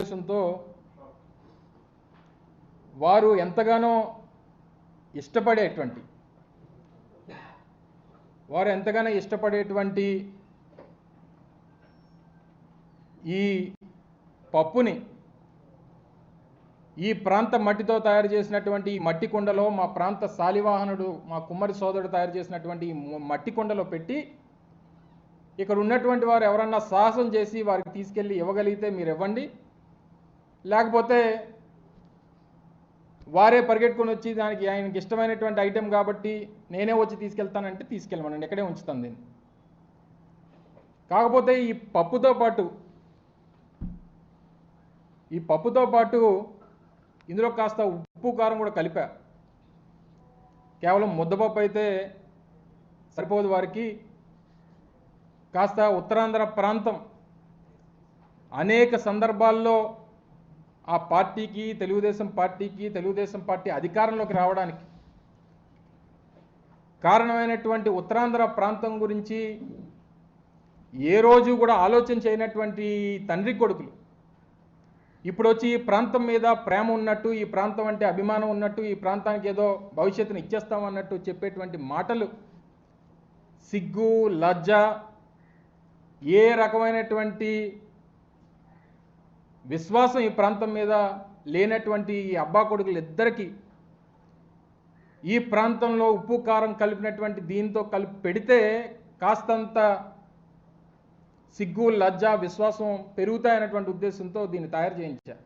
ఉద్దేశంతో వారు ఎంతగానో ఇష్టపడేటువంటి ఈ పప్పుని ఈ ప్రాంత మట్టితో తయారు చేసినటువంటి ఈ మట్టి కుండలో మా ప్రాంత శాలివాహనుడు మా కుమ్మరి సోదరుడు తయారు చేసినటువంటి ఈ మట్టి కుండలో పెట్టి ఇక్కడ ఉన్నటువంటి వారు ఎవరన్నా సాహసం చేసి వారికి తీసుకెళ్ళి ఇవ్వగలిగితే మీరు ఇవ్వండి, లేకపోతే వారే పరిగెట్టుకొని వచ్చి దానికి ఆయనకి ఇష్టమైనటువంటి ఐటెం కాబట్టి నేనే వచ్చి తీసుకెళ్తానంటే తీసుకెళ్ళమనండి, ఇక్కడే ఉంచుతాను దీన్ని. కాకపోతే ఈ పప్పుతో పాటు ఇందులో కాస్త ఉప్పు కారం కూడా కలిపా. కేవలం ముద్దపప్పు అయితే సరిపోదు వారికి. కాస్త ఉత్తరాంధ్ర ప్రాంతం అనేక సందర్భాల్లో ఆ పార్టీకి తెలుగుదేశం పార్టీ అధికారంలోకి రావడానికి కారణమైనటువంటి ఉత్తరాంధ్ర ప్రాంతం గురించి ఏ రోజు కూడా ఆలోచన చేయనటువంటి తండ్రి కొడుకులు ఇప్పుడు వచ్చి ఈ ప్రాంతం మీద ప్రేమ ఉన్నట్టు, ఈ ప్రాంతం అంటే అభిమానం ఉన్నట్టు, ఈ ప్రాంతానికి ఏదో భవిష్యత్తును ఇచ్చేస్తామన్నట్టు చెప్పేటువంటి మాటలు సిగ్గు లజ్జ, ఏ రకమైనటువంటి విశ్వాసం ఈ ప్రాంతం మీద లేనటువంటి ఈ అబ్బా కొడుకులు ఇద్దరికి ఈ ప్రాంతంలో ఉప్పు కారం కలిపినటువంటి దీంతో కలిపి పెడితే కాస్తంత సిగ్గు లజ్జ విశ్వాసం పెరుగుతాయన్నటువంటి ఉద్దేశంతో దీన్ని తయారు చేయించారు.